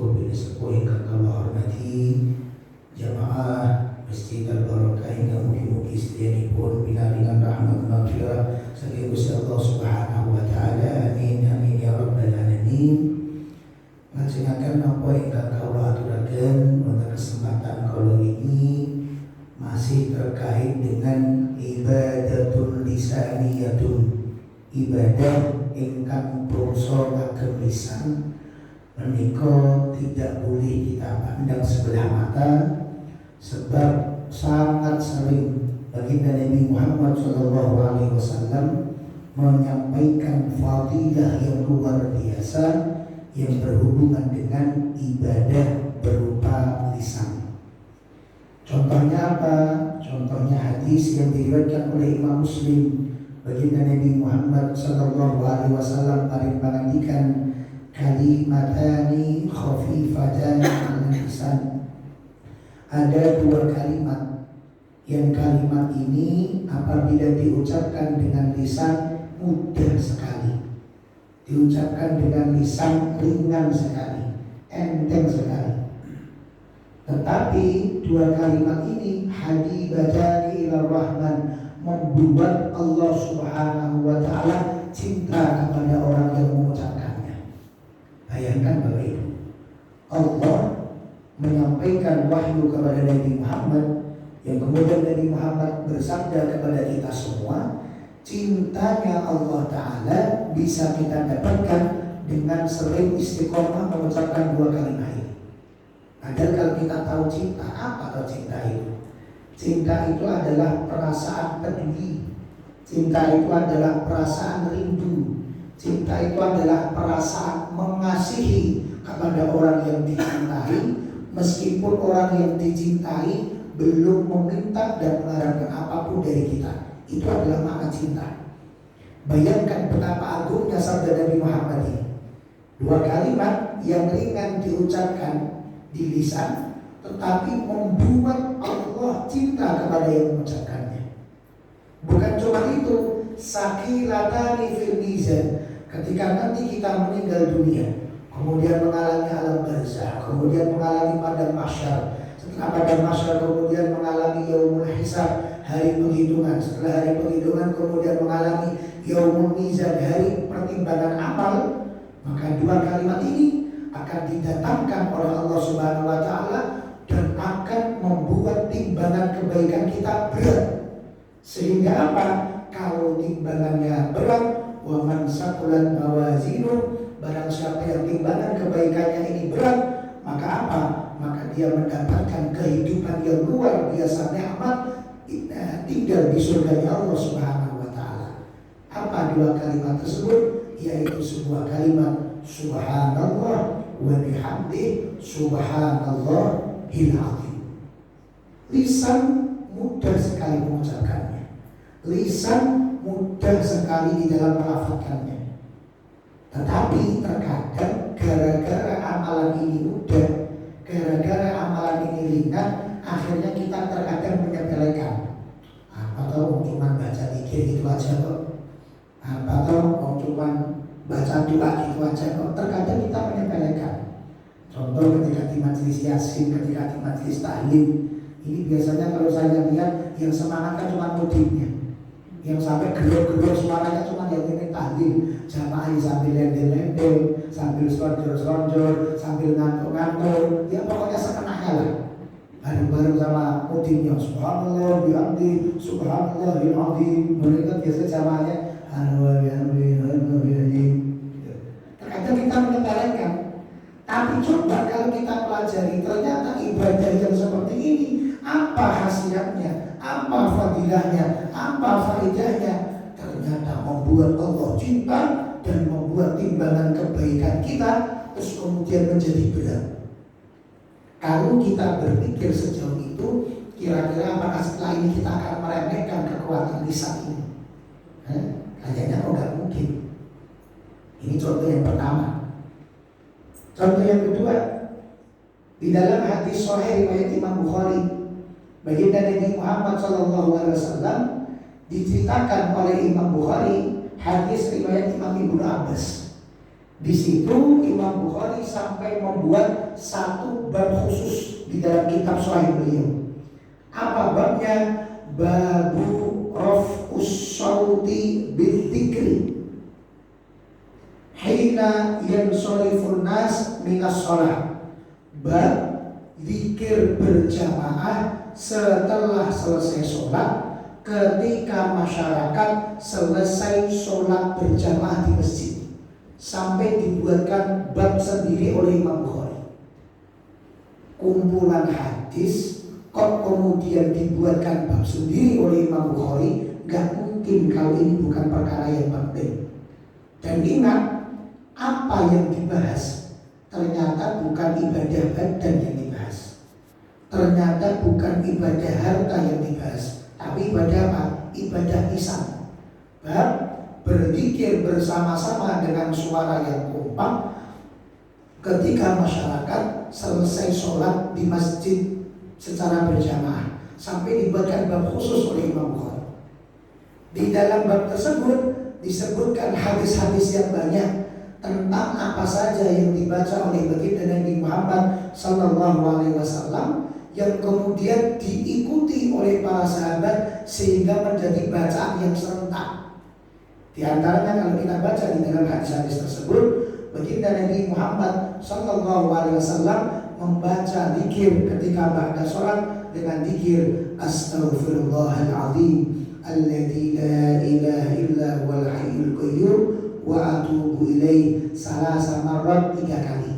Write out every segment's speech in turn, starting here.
sepuh ingkang kula hormati jamaah Masjid Al-Barakah ingkang mugi-mugi sedyanipun pinaringan rahmat maghfirah saking Gusti Allah Subhanahu wa taala. Amin amin ya rabbal alamin. Lajengaken napa ingkang kula aturaken wonten kesempatan kala ini masih terkait dengan ibadatul lisaniyatun, ibadah ingkang bangsa ngagem lisan. Menika tidak boleh kita pandang sebelah mata, sebab sangat sering baginda Nabi Muhammad SAW menyampaikan fadilah yang luar biasa yang berhubungan dengan ibadah berupa lisan. Contohnya apa? Contohnya hadis yang diriwayatkan oleh Imam Muslim. Baginda Nabi Muhammad SAW paling mengandikan kalimatani khafifatani 'alal lisan. Ada dua kalimat yang kalimat ini apabila diucapkan dengan lisan mudah sekali, diucapkan dengan lisan ringan sekali, enteng sekali. Tetapi dua kalimat ini habibatani ila rahman, membuat Allah Subhanahu wa taala cinta kepada orang yang mengucapkannya. Bayangkan Bapak Ibu, Allah menyampaikan wahyu kepada Nabi Muhammad, yang kemudian Nabi Muhammad bersabda kepada kita semua. Cintanya Allah Ta'ala bisa kita dapatkan dengan sering istiqomah mengucapkan dua kalimat ini. Padahal kalau kita tahu cinta, apa atau cinta itu? Cinta itu adalah perasaan peduli. Cinta itu adalah perasaan rindu. Cinta itu adalah perasaan mengasihi kepada orang yang dicintai, meskipun orang yang dicintai belum meminta dan mengharapkan apapun dari kita. Itu adalah makna cinta. Bayangkan betapa agungnya sabda Nabi Muhammad ini. Dua kalimat yang ringan diucapkan di lisan, tetapi membuat Allah cinta kepada yang mengucapkannya. Bukan cuma itu, sakilatani fil mizan. Ketika nanti kita meninggal dunia, kemudian mengalami alam barzah, kemudian mengalami padang mahsyar, setelah padang mahsyar kemudian mengalami yaumul hisab, hari penghitungan, setelah hari penghitungan kemudian mengalami yaumul mizan, hari pertimbangan amal, maka dua kalimat ini akan didatangkan oleh Allah Subhanahu wa taala dan akan membuat timbangan kebaikan kita berat. Sehingga apa? Kalau timbangannya berat, wa man saqulat mawazinu, barang siapa yang timbangan kebaikannya ini berat, maka apa? Maka dia mendapatkan kehidupan yang luar biasa nikmat, tinggal di surganya Allah Subhanahu wa taala. Apa dua kalimat tersebut? Yaitu sebuah kalimat subhanallah wa bihamdi subhanallahil azim. Lisan mudah sekali mengucapkannya, lisan mudah sekali di dalam melafazkannya. Tetapi terkadang gara-gara amalan ini mudah, gara-gara amalan ini ringan, akhirnya kita terkadang menyepelekan. Apa tau cuma baca zikir gitu aja kok, apa tau cuma baca doa gitu aja kok. Terkadang kita menyepelekan. Contoh ketika di majelis yasin, ketika di majelis tahlil, ini biasanya kalau saya lihat yang semangat kan cuma mudiknya, yang sampai gerok-gerok suaranya cuma yang ini tahlil, jamaah sambil lendel-lendel, sambil selonjor-selonjor, sambil ngantuk-ngantuk, ya pokoknya sekenanya lah. Bareng-bareng sama mudiknya, subhanallah bihamdi subhanallahil azim. Mereka biasa jamaahnya terkadang kita menyepelekan. Tapi coba kalau kita pelajari, ternyata ibadah yang seperti ini, apa khasiatnya, apa fadilahnya, apa faedahnya. Ternyata membuat Allah cinta dan membuat timbangan kebaikan kita terus kemudian menjadi berat. Kalau kita berpikir sejauh itu, kira-kira apakah setelah ini kita akan meremehkan kekuatan lisan ini? Kayaknya kok gak mungkin. Ini contoh yang pertama. Contoh yang kedua, di dalam hadis sahih riwayat Imam Bukhari, baginda Nabi Muhammad SAW diceritakan oleh Imam Bukhari, hadis riwayat Imam Ibnu Abbas. Di situ Imam Bukhari sampai membuat satu bab khusus di dalam kitab Sahih beliau. Apa babnya? Babu raf'us sauti bidzikri hina yansorifun nas minas shalah. Bab zikir berjamaah setelah selesai sholat, ketika masyarakat selesai sholat berjamaah di masjid. Sampai dibuatkan bab sendiri oleh Imam Bukhari. Kumpulan hadis kok kemudian dibuatkan bab sendiri oleh Imam Bukhari, gak mungkin kalau ini bukan perkara yang penting. Dan ingat, apa yang dibahas ternyata bukan ibadah badan yang dibahas, ternyata bukan ibadah harta yang dibahas, tapi ibadah apa? Ibadah lisan. Bab berzikir bersama-sama dengan suara yang kompak ketika masyarakat selesai sholat di masjid secara berjamaah, sampai dibuatkan bab khusus oleh Imam Bukhari. Di dalam bab tersebut disebutkan hadis-hadis yang banyak tentang apa saja yang dibaca oleh baginda Nabi Muhammad Sallallahu Alaihi Wasallam, yang kemudian diikuti oleh para sahabat sehingga menjadi bacaan yang serentak. Di antaranya kalau kita baca di dalam hadis-hadis tersebut, baginda Nabi Muhammad Sallallahu Alaihi Wasallam membaca zikir ketika ba'da sholat dengan zikir Astaghfirullahaladzim alladzi la ilaha illa huwal hayyul qayyum wa atubu ilaih salasa marrat, 3 kali.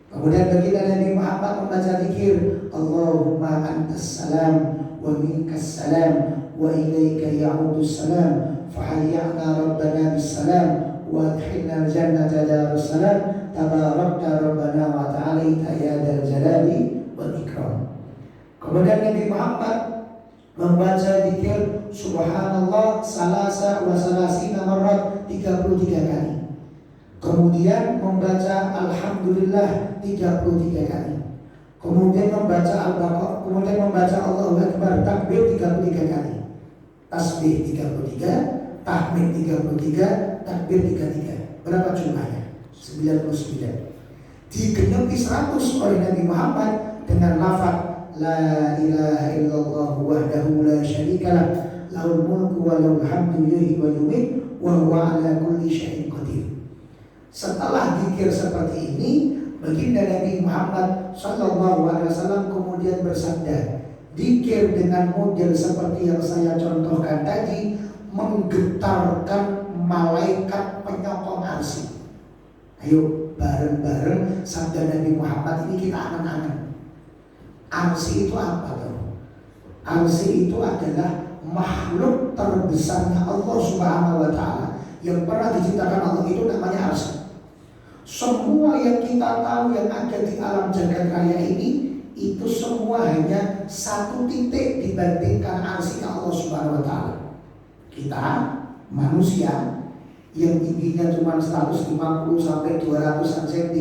Kemudian baginda Nabi Muhammad membaca zikir Allahumma antas salam wa minkas salam wa ilaika ya'udus salam fahayyana rabbana bisalam wa adkhilna al-jannata darussalam tabarakta rabbana wa ta'alaita ya dzal jalali wal ikram. Kemudian Nabi Muhammad membaca zikir subhanallah salasa wa salasina marrat, 33 kali. Kemudian membaca alhamdulillah 33 kali. Kemudian membaca al-baqarah, kemudian membaca Allahu akbar takbir 33 kali. Tasbih 33, tahmid 33, takbir 33. Berapa jumlahnya? 99. Digenapi 100 oleh Nabi Muhammad dengan lafaz la ilaha illallah wahdahu la syarikalah lahul mulku wa lahul hamdu yuhyi wa yumiit wa huwa ala kulli syai'in qadir. Setelah zikir seperti ini, baginda Nabi Muhammad Sallallahu Alaihi Wasallam kemudian bersabda, zikir dengan model seperti yang saya contohkan tadi menggetarkan malaikat penyokong arsy. Ayo bareng-bareng sabda Nabi Muhammad ini kita angan-angan. Arsy itu apa tuh? Arsy itu adalah makhluk terbesarnya Allah Subhanahu wa Ta'ala yang pernah diciptakan Allah, itu namanya arsy. Semua yang kita tahu yang ada di alam jagat raya ini, itu semua hanya satu titik dibandingkan arsy Allah Subhanahu wa Ta'ala. Kita manusia yang tingginya cuma 150 sampai 200 cm,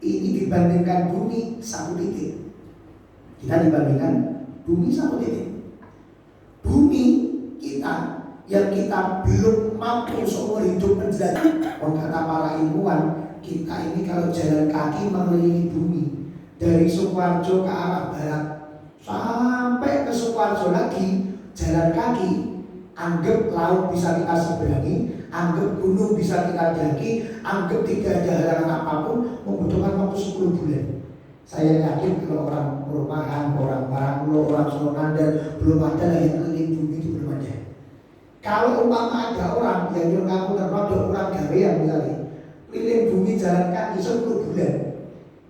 ini dibandingkan bumi satu titik. Kita dibandingkan bumi satu titik. Bumi kita yang kita belum mampu seumur hidup menjelajah. Kata para ilmuwan, kita ini kalau jalan kaki mengelilingi bumi dari Sukoharjo ke arah barat sampai ke Sukoharjo lagi jalan kaki. Anggap laut bisa kita seberangi, anggap gunung bisa kita daki, anggap tidak ada halangan apapun, membutuhkan waktu 10 bulan. Saya yakin kalau orang perumahan, orang Baranglo, orang Sonandar belum ada yang keliling bumi itu, belum ada. Kalau umpama ada orang yang ngaku termasuk orang gawean misalnya, keliling bumi jalan kaki 10 bulan,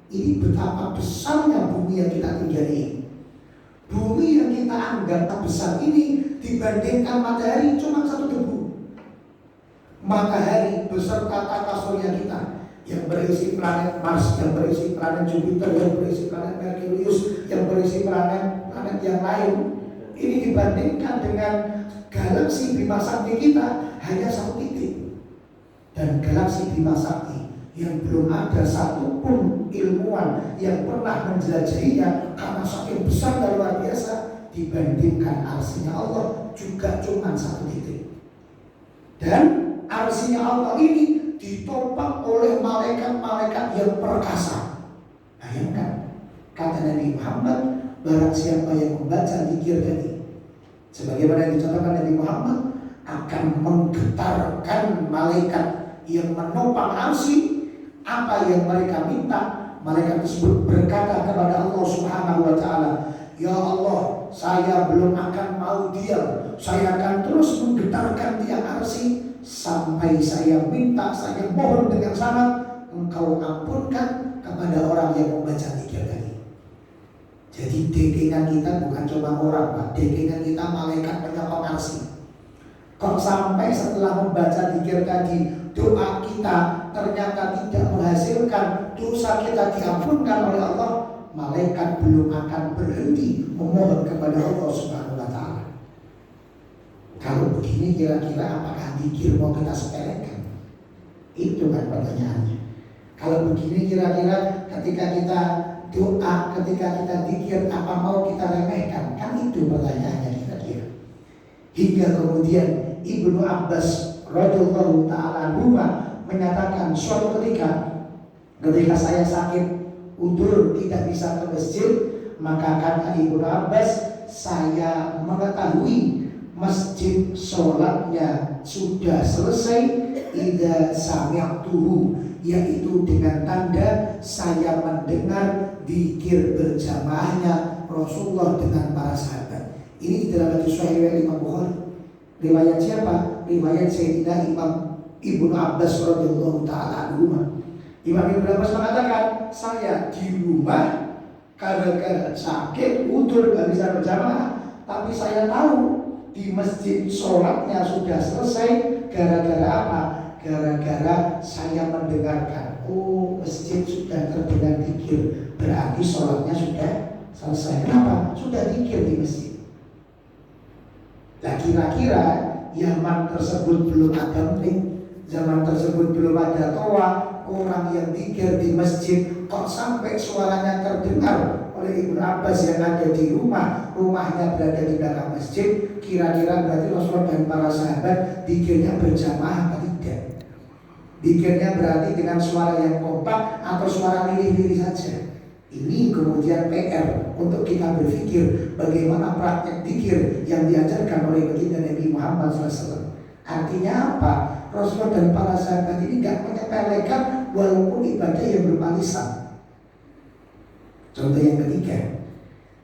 ini betapa besarnya bumi yang kita tinggali. Bumi yang kita anggap tak besar ini dibandingkan matahari cuma satu debu. Matahari beserta tata surya kita yang berisi planet Mars, yang berisi planet Jupiter, yang berisi planet Merkurius, yang berisi planet-planet yang lain, ini dibandingkan dengan galaksi Bima Sakti kita hanya satu titik. Dan galaksi Bima Sakti yang belum ada satupun ilmuwan yang pernah menjelajahinya karena saking besar dan luar biasa, dibandingkan arsinya Allah juga cuma satu titik. Dan arsinya Allah ini ditopang oleh yang perkasa. Bayangkan, kata Nabi Muhammad, barang siapa yang membaca zikir tadi, sebagaimana yang dicontohkan Nabi Muhammad, akan menggetarkan malaikat yang menopang arsy. Apa yang mereka minta, malaikat tersebut berkata kepada Allah Subhanahu wa Ta'ala, ya Allah, saya belum akan mau diam, saya akan terus menggetarkan tiang arsy sampai saya minta, saya mohon dengan sangat, engkau ampunkan kepada orang yang membaca zikir tadi. Jadi dekengan kita bukan cuma orang, Pak. Dekengan kita malaikat penyokong arsy. Kok sampai setelah membaca zikir tadi, doa kita ternyata tidak menghasilkan, dosa kita diampunkan oleh Allah, malaikat belum akan berhenti memohon kepada Allah Subhanahu wa Ta'ala. Kalau begini kira-kira apakah zikir mau kita sepelekan? Itu kan pertanyaannya. Kalau begini kira-kira ketika kita doa, ketika kita zikir, apa mau kita remehkan? Kan itu pertanyaannya kira-kira. Hingga kemudian Ibnu Abbas radhiyallahu ta'ala anhu menyatakan, suatu ketika saya sakit udur tidak bisa ke masjid, maka kata Ibnu Abbas, saya mengetahui masjid sholatnya sudah selesai idza sami'tuhu, yaitu dengan tanda saya mendengar zikir berjamaahnya Rasulullah dengan para sahabat. Ini di dalam hadis sahih Imam Bukhari. Riwayat siapa? Riwayat Sayyidina Imam Ibnu Abbas radhiyallahu ta'ala anhu. Imam Ibnu Abbas mengatakan, saya di rumah gara-gara sakit udur gak bisa berjamaah, tapi saya tahu di masjid sholatnya sudah selesai. Gara-gara apa? Gara-gara saya mendengarkan, oh masjid sudah terdengar zikir, berarti sholatnya sudah selesai. Kenapa? Sudah zikir di masjid. Nah kira-kira zaman tersebut belum ada mic, zaman tersebut belum ada toa, orang yang zikir di masjid kok sampai suaranya terdengar oleh Ibnu Abbas yang ada di rumah, rumahnya berada di belakang masjid. Kira-kira berarti Rasulullah dan para sahabat zikirnya berjamaah atau tidak? Zikirnya berarti dengan suara yang kompak atau suara lirih-lirih saja? Ini kemudian PR untuk kita berpikir bagaimana praktek zikir yang diajarkan oleh baginda Nabi Muhammad SAW. Artinya apa? Rasulullah dan para sahabat ini gak menyepelekan walaupun ibadah yang berupa lisan. Contoh yang ketiga,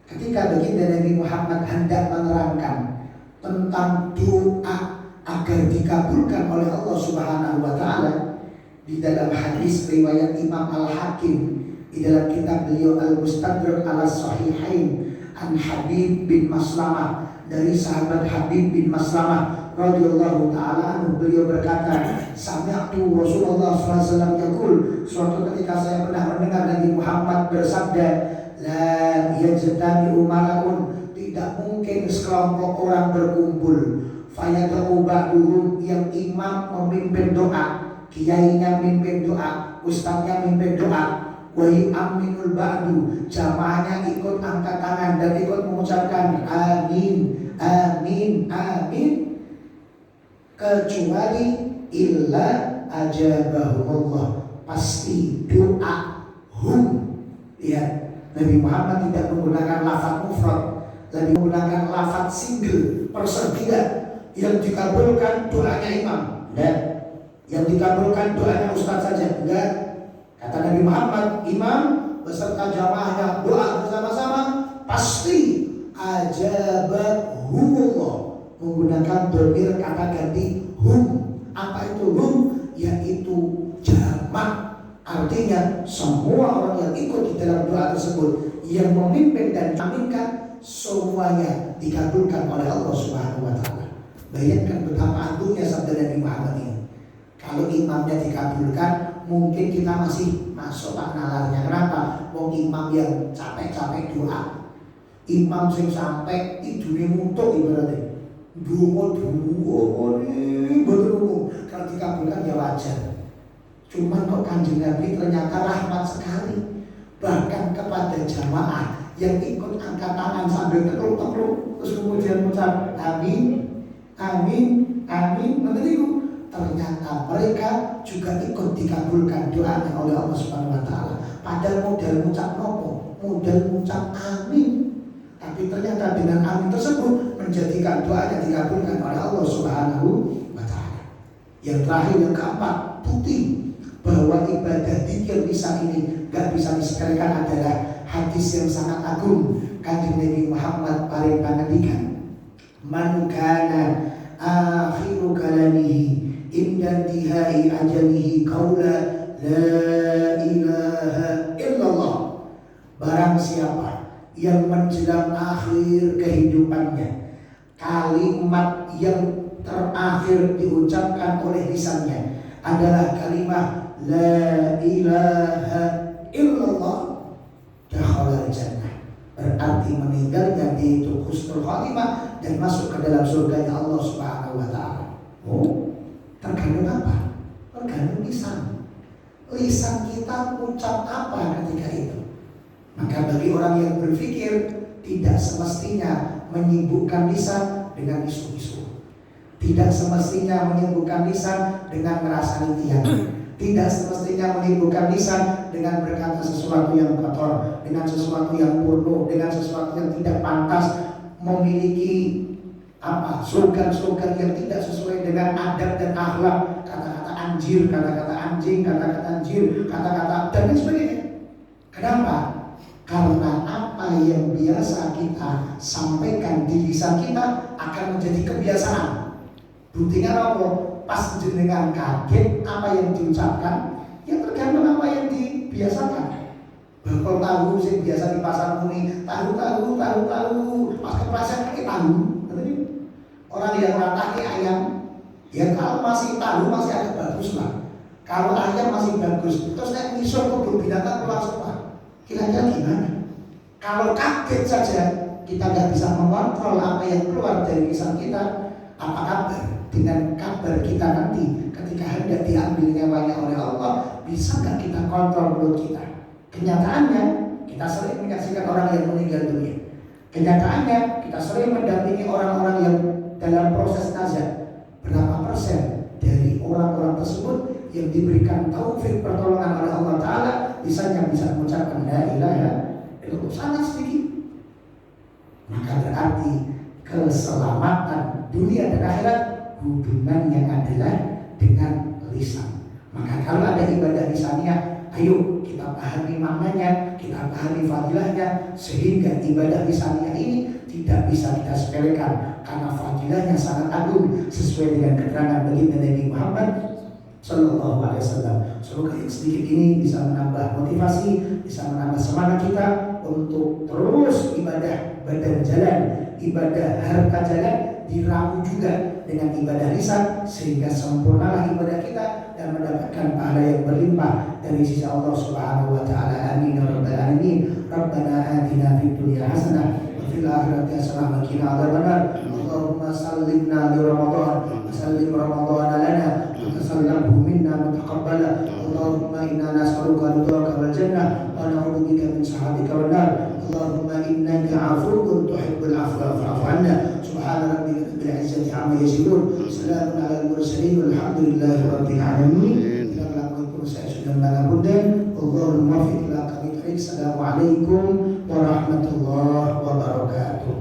ketika baginda Nabi Muhammad hendak menerangkan tentang doa agar dikabulkan oleh Allah Subhanahu wa Ta'ala, di dalam hadis riwayat Imam Al-Hakim di dalam kitab beliau Al-Mustadrak ala Sahihain, an Habib bin Maslamah, dari sahabat Habib bin Maslamah radhiyallahu ta'ala anhu, beliau berkata, sami'tu Rasulullah SAW yaqul, suatu ketika saya pernah mendengar Nabi Muhammad bersabda, la yajtami'u mala'un, tidak mungkin sekelompok orang berkumpul, fayad'u ba'duhum, yang imam memimpin doa, kiainya mimpin doa, ustaznya mimpin doa, wa yu'minul ba'du, jamaahnya ikut angkat tangan dan ikut mengucapkan amin, amin, amin, kecuali illa ajabahullah, pasti doa hum. Lihat, Nabi Muhammad tidak menggunakan lafaz mufrad, Nabi menggunakan lafaz single, persegila. Yang dikabulkan doanya imam, dan yang dikabulkan doanya ustaz saja, enggak. Kata Nabi Muhammad, imam beserta jamaahnya doa bersama-sama, pasti ajabahumullah, menggunakan dhamir kata ganti hum. Apa itu hum? Yaitu jamak. Artinya semua orang yang ikut di dalam doa tersebut, yang memimpin dan aminkan, semuanya dikabulkan oleh Allah Subhanahu wa Ta'ala. Bayangkan betapa agungnya sabda Nabi Muhammad ini. Kalau imamnya dikabulkan, mungkin kita masih masuk pak nalarnya. Kenapa? Wong imam yang capek-capek doa, imam sing sampai tidurnya muntuk ibaratnya, betul kalau dikabulkan ya wajar. Cuman kok Kanjeng Nabi ternyata rahmat sekali, bahkan kepada jamaah yang ikut angkat tangan sambil tekluk-tekluk, terus kemudian mengucap amin, amin, amin. Nanti ternyata mereka juga ikut dikabulkan doanya oleh Allah Subhanahu wa taala. Padahal modal ngucap nopo, modal ngucap amin. Tapi ternyata dengan amin tersebut menjadikan doanya dikabulkan oleh Allah Subhanahu wa taala. Yang terakhir, yang keempat, bukti bahwa ibadah dzikir lisan ini gak bisa disepelekan adalah hadis yang sangat agung. Kanjeng Nabi Muhammad paring pangandikan, man kana akhiru kalamihi inda intihai ajalihi qaula la ilaha illallah. Barang siapa yang menjelang akhir kehidupannya, kalimat yang terakhir diucapkan oleh lisannya adalah kalimat la ilaha illallah, dakhala jannah. Berarti meninggalnya itu husnul khatimah dan masuk ke dalam surganya Allah Subhanahu wa taala. Oh, tergantung apa? Tergantung lisan. Lisan kita ucap apa ketika itu. Maka bagi orang yang berpikir, tidak semestinya menyibukkan lisan dengan isu-isu. Tidak semestinya menyibukkan lisan dengan merasa tiang. Tidak semestinya menyibukkan lisan dengan berkata sesuatu yang kotor, dengan sesuatu yang buruk, dengan sesuatu yang tidak pantas, memiliki slogan-slogan yang tidak sesuai dengan adab dan akhlak, kata-kata anjir, kata-kata anjing, kata-kata anjir, kata-kata dan lain sebagainya. Kenapa? Karena apa yang biasa kita sampaikan di lisan kita akan menjadi kebiasaan. Buktinya apa? Pas jenengan kaget apa yang diucapkan, ya tergantung apa yang dibiasakan. Bakal tahu sih biasa di pasar muni tahu, pas kepleset pakai tahu. Orang yang rata ayam, ya kalau masih tahu masih agak bagus lah. Kalau ayam masih bagus, terus naik misal kebun binatang keluar semua. Kira-kira gimana? Kalau kaget saja kita nggak bisa mengontrol apa yang keluar dari lisan kita, apa kabar dengan kabar kita nanti ketika hendak diambil nyawanya oleh Allah? Bisa nggak kita kontrol mulut kita? Kenyataannya kita sering menyaksikan orang yang meninggal dunia. Kenyataannya kita sering mendampingi orang-orang yang dalam proses nazar. Berapa persen dari orang-orang tersebut yang diberikan taufik pertolongan oleh Allah Ta'ala lisannya bisa mengucapkan la ilaha illallah? Sangat sedikit. Maka berarti keselamatan dunia dan akhirat hubungannya adalah dengan lisan. Maka kalau ada ibadah lisannya, ayo kita pahami maknanya, kita pahami fadilahnya, sehingga ibadah lisannya ini tidak bisa kita sepelekan karena fadilahnya sangat agung sesuai dengan keterangan baginda Nabi Muhammad Sallallahu Alaihi Wasallam. Semoga yang sedikit ini bisa menambah motivasi, bisa menambah semangat kita untuk terus ibadah badan jalan, ibadah harta jalan diramu juga dengan ibadah lisan, sehingga sempurnalah ibadah kita dan mendapatkan pahala yang berlimpah dari sisi Allah Subhanahu wa taala. Amin ya rabbal alamin. Rabbana atina fid dunya hasanah wa fil akhirati hasanah wa qina adzabannar. Allahumma sallimna li Ramadan wa sallim Ramadan lana wa tasallamhu minna mutaqabbala. Allahumma inna nas'aluka ridhaka wal jannah wa na'udzubika min sakhatika wan nar. Allahumma innaka 'afuwwun tuhibbul 'afwa fa'fu 'anna. Subhana rabbika rabbil 'izzati 'amma yasifun. Salamun 'alal mursalin walhamdulillahi rabbil 'alamin. Kita melakukan proses sudah mengapunten. Allahumma fi ila kami. Assalamualaikum warahmatullahi wabarakatuh.